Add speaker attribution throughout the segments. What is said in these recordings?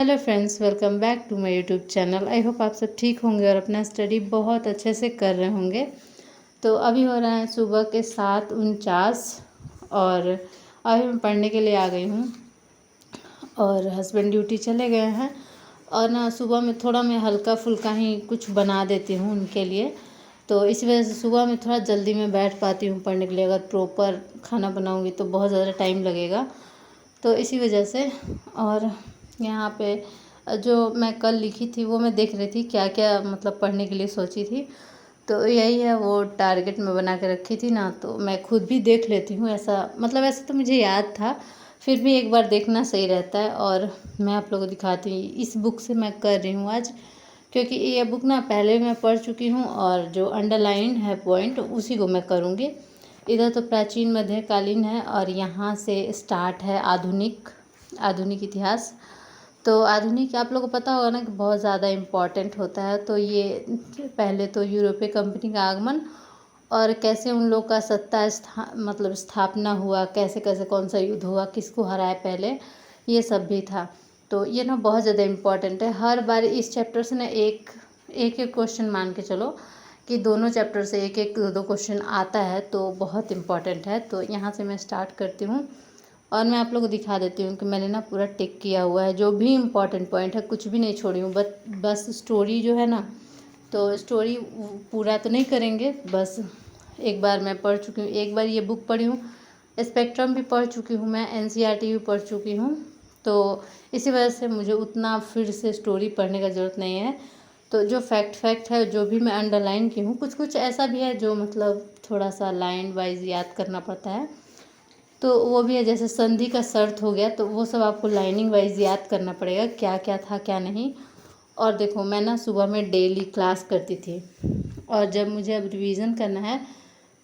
Speaker 1: Hello friends, welcome back to my YouTube channel. I hope आप सब ठीक होंगे और अपना स्टडी बहुत अच्छे से कर रहे होंगे। तो अभी हो रहा है सुबह के 7:49 और अभी मैं पढ़ने के लिए आ गई हूँ और हस्बैंड ड्यूटी चले गए हैं। और ना सुबह में थोड़ा मैं हल्का फुल्का ही कुछ बना देती हूँ उनके लिए, तो इस वजह से सुबह में थोड़ा जल्दी मैं बैठ पाती हूँ पढ़ने के लिए। अगर प्रॉपर खाना बनाऊँगी तो बहुत ज़्यादा टाइम लगेगा, तो इसी वजह से। और यहाँ पे जो मैं कल लिखी थी वो मैं देख रही थी क्या क्या मतलब पढ़ने के लिए सोची थी, तो यही है वो टारगेट में बना के रखी थी ना। तो मैं खुद भी देख लेती हूँ, ऐसा मतलब ऐसे तो मुझे याद था, फिर भी एक बार देखना सही रहता है। और मैं आप लोगों को दिखाती हूँ, इस बुक से मैं कर रही हूँ आज, क्योंकि ये बुक ना पहले मैं पढ़ चुकी हूँ और जो अंडरलाइन है पॉइंट उसी को मैं करूँगी। इधर तो प्राचीन मध्यकालीन है और यहाँ से स्टार्ट है आधुनिक इतिहास। तो आधुनिक आप लोगों को पता होगा ना कि बहुत ज़्यादा इम्पॉर्टेंट होता है। तो ये पहले तो यूरोपीय कंपनी का आगमन और कैसे उन लोग का सत्ता मतलब स्थापना हुआ, कैसे कैसे कौन सा युद्ध हुआ, किसको हराया पहले, ये सब भी था। तो ये ना बहुत ज़्यादा इम्पॉर्टेंट है। हर बार इस चैप्टर से ना एक एक क्वेश्चन मान के चलो कि दोनों चैप्टर से एक एक दो क्वेश्चन आता है, तो बहुत इम्पॉर्टेंट है। तो यहाँ से मैं स्टार्ट करती हूँ और मैं आप लोगों को दिखा देती हूँ कि मैंने ना पूरा टिक किया हुआ है, जो भी इम्पोर्टेंट पॉइंट है कुछ भी नहीं छोड़ी हूँ। बस स्टोरी जो है ना, तो स्टोरी पूरा तो नहीं करेंगे, बस एक बार मैं पढ़ चुकी हूँ, एक बार ये बुक पढ़ी हूँ, स्पेक्ट्रम भी पढ़ चुकी हूँ मैं, एनसीईआरटी भी पढ़ चुकी हूँ। तो इसी वजह से मुझे उतना फिर से स्टोरी पढ़ने का ज़रूरत नहीं है। तो जो फैक्ट है, जो भी मैं अंडरलाइन की हूँ, कुछ कुछ ऐसा भी है जो मतलब थोड़ा सा लाइन वाइज याद करना पड़ता है, तो वो भी है। जैसे संधि का शर्त हो गया, तो वो सब आपको लाइनिंग वाइज याद करना पड़ेगा, क्या क्या था क्या नहीं। और देखो मैं ना सुबह में डेली क्लास करती थी, और जब मुझे अब रिवीजन करना है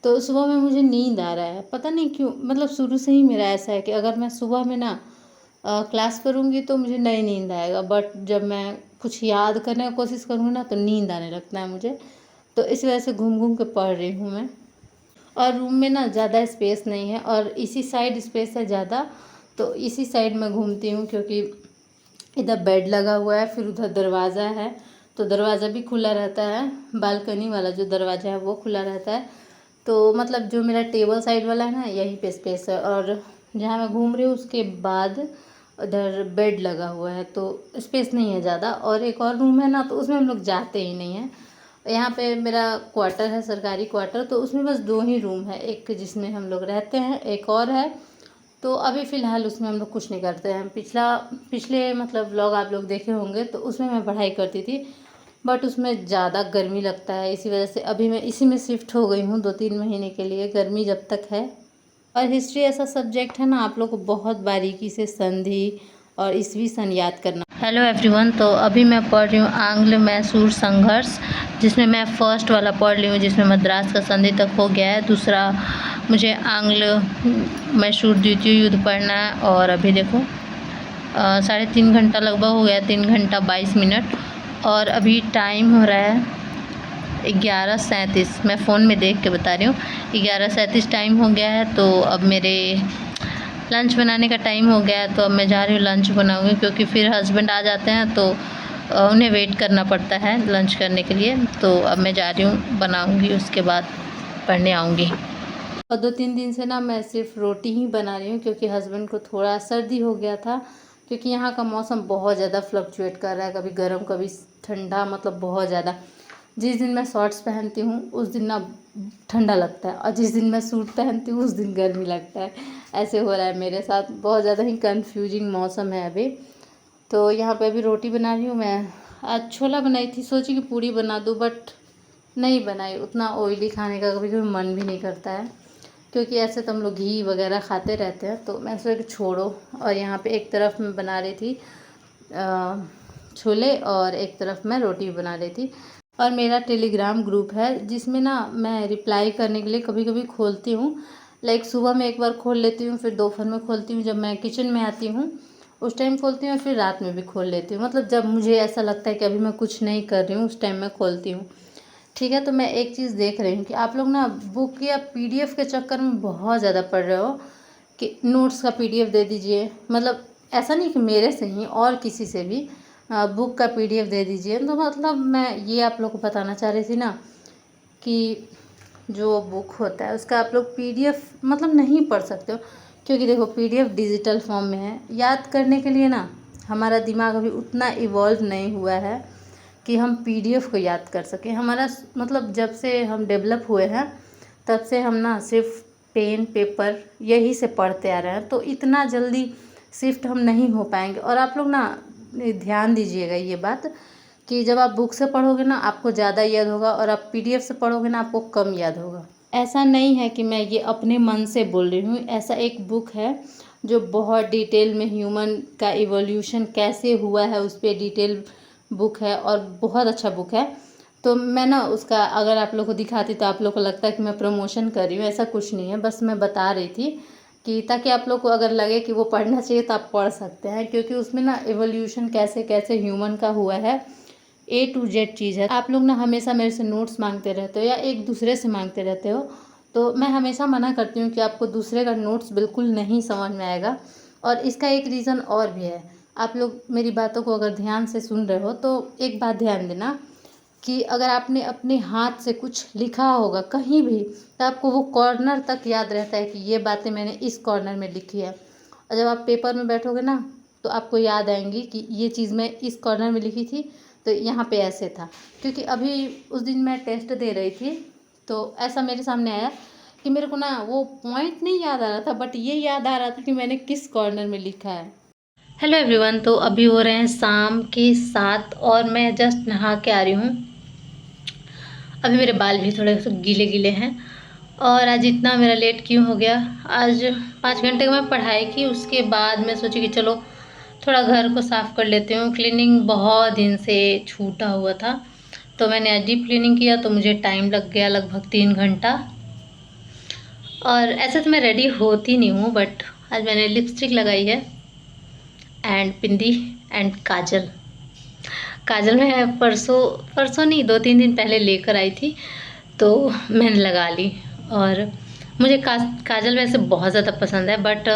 Speaker 1: तो सुबह में मुझे नींद आ रहा है, पता नहीं क्यों। मतलब शुरू से ही मेरा ऐसा है कि अगर मैं सुबह में ना क्लास करूँगी तो मुझे नई नींद आएगा, बट जब मैं कुछ याद करने की कोशिश करूँगी ना तो नींद आने लगता है मुझे। तो इस वजह से घूम घूम के पढ़ रही हूँ मैं। और रूम में ना ज़्यादा स्पेस नहीं है और इसी साइड स्पेस है ज़्यादा, तो इसी साइड मैं घूमती हूँ, क्योंकि इधर बेड लगा हुआ है, फिर उधर दरवाज़ा है, तो दरवाज़ा भी खुला रहता है, बालकनी वाला जो दरवाज़ा है वो खुला रहता है। तो मतलब जो मेरा टेबल साइड वाला है ना, यहीं पे स्पेस है, और जहाँ मैं घूम रही हूँ उसके बाद उधर बेड लगा हुआ है, तो स्पेस नहीं है ज़्यादा। और एक और रूम है ना, तो उसमें हम लोग जाते ही नहीं हैं। यहाँ पे मेरा क्वार्टर है, सरकारी क्वार्टर, तो उसमें बस 2 ही रूम है, एक जिसमें हम लोग रहते हैं, एक और है। तो अभी फ़िलहाल उसमें हम लोग कुछ नहीं करते हैं। पिछले मतलब व्लॉग आप लोग देखे होंगे, तो उसमें मैं पढ़ाई करती थी, बट उसमें ज़्यादा गर्मी लगता है, इसी वजह से अभी मैं इसी में शिफ्ट हो गई हूँ 2-3 महीने के लिए, गर्मी जब तक है। और हिस्ट्री ऐसा सब्जेक्ट है ना, आप लोग को बहुत बारीकी से संधि और ईस्वी सन याद करना। हेलो एवरीवन, तो अभी मैं पढ़ रही हूँ आंग्ल मैसूर संघर्ष, जिसमें मैं फ़र्स्ट वाला पढ़ ली हूँ, जिसमें मद्रास का संधि तक हो गया है। दूसरा मुझे आंग्ल मैसूर द्वितीय युद्ध पढ़ना है, और अभी देखो 3.5 घंटा लगभग हो गया, 3 घंटा 22 मिनट, और अभी टाइम हो रहा है 11:37। मैं फ़ोन में देख के बता रही हूँ, 11:37 टाइम हो गया है। तो अब मेरे लंच बनाने का टाइम हो गया है, तो अब मैं जा रही हूँ लंच बनाऊँगी, क्योंकि फिर हस्बैंड आ जाते हैं तो उन्हें वेट करना पड़ता है लंच करने के लिए। तो अब मैं जा रही हूँ, बनाऊँगी, उसके बाद पढ़ने आऊँगी। और 2-3 दिन से ना मैं सिर्फ रोटी ही बना रही हूँ, क्योंकि हस्बैंड को थोड़ा सर्दी हो गया था, क्योंकि यहाँ का मौसम बहुत ज़्यादा फ्लक्चुएट कर रहा है, कभी गर्म कभी ठंडा, मतलब बहुत ज़्यादा। जिस दिन मैं शॉर्ट्स पहनती हूँ उस दिन ना ठंडा लगता है, और जिस दिन मैं सूट पहनती हूँ उस दिन गर्मी लगता है। ऐसे हो रहा है मेरे साथ, बहुत ज़्यादा ही कंफ्यूजिंग मौसम है अभी। तो यहाँ पे अभी रोटी बना रही हूँ मैं। आज छोला बनाई थी, सोची कि पूड़ी बना दूँ, बट नहीं बनाई। उतना ऑयली खाने का कभी कभी मन भी नहीं करता है, क्योंकि ऐसे तो हम लोग घी वगैरह खाते रहते हैं, तो मैं सोचा कि छोड़ो। और यहाँ पे एक तरफ मैं बना रही थी छोले, और एक तरफ मैं रोटी बना रही थी। और मेरा टेलीग्राम ग्रुप है, जिसमें ना मैं रिप्लाई करने के लिए कभी कभी खोलती हूँ। लाइक सुबह में एक बार खोल लेती हूँ, फिर दोपहर में खोलती हूँ जब मैं किचन में आती हूँ, उस टाइम खोलती हूँ, फिर रात में भी खोल लेती हूँ। मतलब जब मुझे ऐसा लगता है कि अभी मैं कुछ नहीं कर रही हूँ, उस टाइम मैं खोलती हूँ। ठीक है, तो मैं एक चीज़ देख रही हूँ कि आप लोग ना बुक या पीडीएफ के चक्कर में बहुत ज़्यादा पढ़ रहे हो कि नोट्स का पीडीएफ दे दीजिए। मतलब ऐसा नहीं कि मेरे से ही और किसी से भी बुक का PDF दे दीजिए। तो मतलब मैं ये आप लोग को बताना चाह रही थी ना कि जो बुक होता है उसका आप लोग PDF मतलब नहीं पढ़ सकते हो, क्योंकि देखो PDF डिजिटल फॉर्म में है। याद करने के लिए ना हमारा दिमाग अभी उतना इवॉल्व नहीं हुआ है कि हम PDF को याद कर सकें। हमारा मतलब जब से हम डेवलप हुए हैं तब से हम ना सिर्फ पेन पेपर यही से पढ़ते आ रहे हैं, तो इतना जल्दी शिफ्ट हम नहीं हो पाएंगे। और आप लोग ना ध्यान दीजिएगा ये बात कि जब आप बुक से पढ़ोगे ना आपको ज़्यादा याद होगा, और आप PDF से पढ़ोगे ना आपको कम याद होगा। ऐसा नहीं है कि मैं ये अपने मन से बोल रही हूँ, ऐसा एक बुक है जो बहुत डिटेल में ह्यूमन का इवोल्यूशन कैसे हुआ है उस पर डिटेल बुक है, और बहुत अच्छा बुक है। तो मैं ना उसका अगर आप लोग को दिखाती तो आप लोग को लगता है कि मैं प्रमोशन कर रही हूँ, ऐसा कुछ नहीं है, बस मैं बता रही थी कि ताकि आप लोग को अगर लगे कि वो पढ़ना चाहिए तो आप पढ़ सकते हैं, क्योंकि उसमें ना एवोल्यूशन कैसे कैसे ह्यूमन का हुआ है A to Z चीज़ है। आप लोग ना हमेशा मेरे से नोट्स मांगते रहते हो या एक दूसरे से मांगते रहते हो, तो मैं हमेशा मना करती हूँ कि आपको दूसरे का नोट्स बिल्कुल नहीं समझ में आएगा। और इसका एक रीज़न और भी है, आप लोग मेरी बातों को अगर ध्यान से सुन रहे हो तो एक बात ध्यान देना कि अगर आपने अपने हाथ से कुछ लिखा होगा कहीं भी तो आपको वो कॉर्नर तक याद रहता है कि ये बातें मैंने इस कॉर्नर में लिखी है। और जब आप पेपर में बैठोगे ना तो आपको याद आएंगी कि ये चीज़ मैं इस कॉर्नर में लिखी थी तो यहाँ पे ऐसे था। क्योंकि अभी उस दिन मैं टेस्ट दे रही थी तो ऐसा मेरे सामने आया कि मेरे को ना वो पॉइंट नहीं याद आ रहा था, बट ये याद आ रहा था कि मैंने किस कॉर्नर में लिखा है। हेलो एवरीवन, तो अभी हो रहे हैं शाम के 7 और मैं जस्ट नहा के आ रही हूँ। अभी मेरे बाल भी थोड़े से गीले गीले हैं। और आज इतना मेरा लेट क्यों हो गया, आज 5 घंटे का मैं पढ़ाई की, उसके बाद मैं सोची कि चलो थोड़ा घर को साफ़ कर लेती हूँ। क्लीनिंग बहुत दिन से छूटा हुआ था तो मैंने आज डीप क्लीनिंग किया, तो मुझे टाइम लग गया लगभग 3 घंटा। और ऐसे तो मैं रेडी होती नहीं हूँ, बट आज मैंने लिपस्टिक लगाई है एंड बिंदी एंड काजल। काजल मैं परसों परसों नहीं 2-3 दिन पहले लेकर आई थी तो मैंने लगा ली। और मुझे काजल वैसे बहुत ज़्यादा पसंद है, बट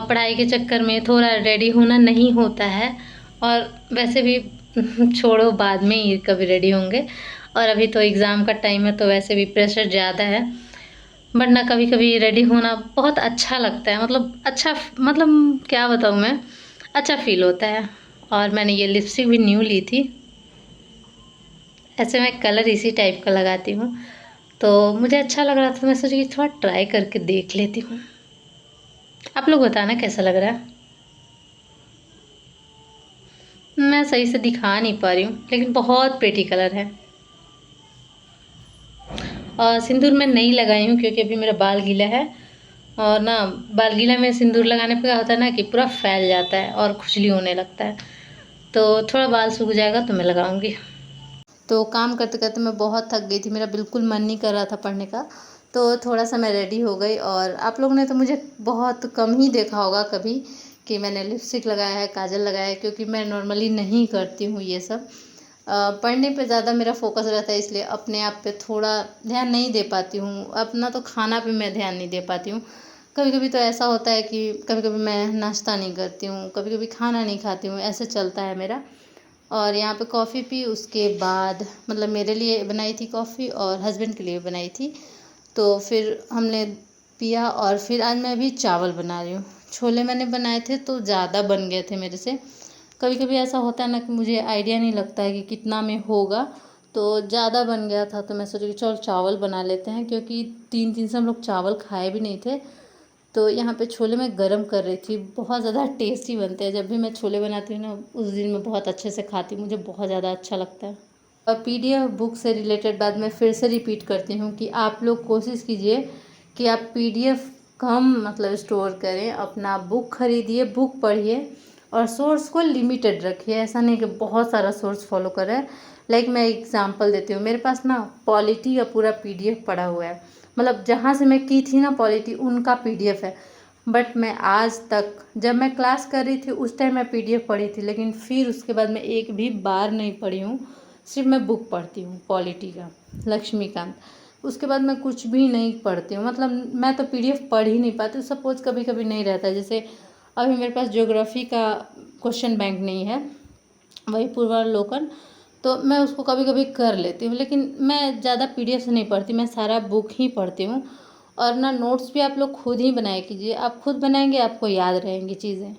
Speaker 1: पढ़ाई के चक्कर में थोड़ा रेडी होना नहीं होता है। और वैसे भी छोड़ो, बाद में ही कभी रेडी होंगे। और अभी तो एग्ज़ाम का टाइम है तो वैसे भी प्रेशर ज़्यादा है, बट ना कभी कभी रेडी होना बहुत अच्छा लगता है। मतलब अच्छा, मतलब क्या बताऊँ मैं, अच्छा फील होता है। और मैंने ये लिपस्टिक भी न्यू ली थी। ऐसे मैं कलर इसी टाइप का लगाती हूँ तो मुझे अच्छा लग रहा था, मैं सोची कि थोड़ा ट्राई करके देख लेती हूँ। आप लोग बताना कैसा लग रहा है। मैं सही से दिखा नहीं पा रही हूँ लेकिन बहुत प्रेटी कलर है। और सिंदूर मैं नहीं लगाई हूँ क्योंकि अभी मेरा बाल गीला है, और ना बाल गीला में सिंदूर लगाने पे क्या होता है ना कि पूरा फैल जाता है और खुजली होने लगता है। तो थोड़ा बाल सूख जाएगा तो मैं लगाऊंगी। तो काम करते करते मैं बहुत थक गई थी, मेरा बिल्कुल मन नहीं कर रहा था पढ़ने का, तो थोड़ा सा मैं रेडी हो गई। और आप लोगों ने तो मुझे बहुत कम ही देखा होगा कभी कि मैंने लिपस्टिक लगाया है, काजल लगाया है, क्योंकि मैं नॉर्मली नहीं करती हूँ ये सब। पढ़ने पे ज़्यादा मेरा फोकस रहता है, इसलिए अपने आप पे थोड़ा ध्यान नहीं दे पाती हूँ। अपना तो खाना पे मैं ध्यान नहीं दे पाती हूँ। कभी कभी तो ऐसा होता है कि कभी कभी मैं नाश्ता नहीं करती हूँ, कभी कभी खाना नहीं खाती हूँ, ऐसे चलता है मेरा। और यहाँ पे कॉफ़ी पी, उसके बाद मतलब मेरे लिए बनाई थी कॉफ़ी और हस्बैंड के लिए बनाई थी, तो फिर हमने पिया। और फिर आज मैं अभी चावल बना रही हूँ। छोले मैंने बनाए थे तो ज़्यादा बन गए थे मेरे से। कभी कभी ऐसा होता है ना कि मुझे आइडिया नहीं लगता है कि कितना में होगा, तो ज़्यादा बन गया था तो मैं सोची कि चल चावल बना लेते हैं, क्योंकि 3 दिन से हम लोग चावल खाए भी नहीं थे। तो यहाँ पे छोले मैं गरम कर रही थी, बहुत ज़्यादा टेस्टी बनते हैं। जब भी मैं छोले बनाती हूँ ना उस दिन मैं बहुत अच्छे से खाती हूँ, मुझे बहुत ज़्यादा अच्छा लगता है। और PDF बुक से रिलेटेड बात मैं फिर से रिपीट करती हूँ कि आप लोग कोशिश कीजिए कि आप PDF कम मतलब स्टोर करें, अपना बुक खरीदिए, बुक पढ़िए और सोर्स को लिमिटेड रखिए। ऐसा नहीं कि बहुत सारा सोर्स फॉलो करें। लाइक मैं एग्जांपल देती हूँ, मेरे पास ना पॉलिटी का पूरा PDF पड़ा हुआ है, मतलब जहाँ से मैं की थी ना पॉलिटी उनका PDF है। बट मैं आज तक, जब मैं क्लास कर रही थी उस टाइम मैं PDF पढ़ी थी, लेकिन फिर उसके बाद मैं एक भी बार नहीं पढ़ी हूँ। सिर्फ मैं बुक पढ़ती हूँ पॉलिटी का, लक्ष्मीकांत। उसके बाद मैं कुछ भी नहीं पढ़ती हूँ। मतलब मैं तो PDF पढ़ ही नहीं पाती हूँ। सपोज कभी कभी नहीं रहता है, जैसे अभी मेरे पास ज्योग्राफी का क्वेश्चन बैंक नहीं है, वही पूर्वावलोकन, तो मैं उसको कभी कभी कर लेती हूँ, लेकिन मैं ज़्यादा पीडीएफ से नहीं पढ़ती, मैं सारा बुक ही पढ़ती हूँ। और ना नोट्स भी आप लोग खुद ही बनाया कीजिए, आप खुद बनाएंगे आपको याद रहेंगी चीज़ें।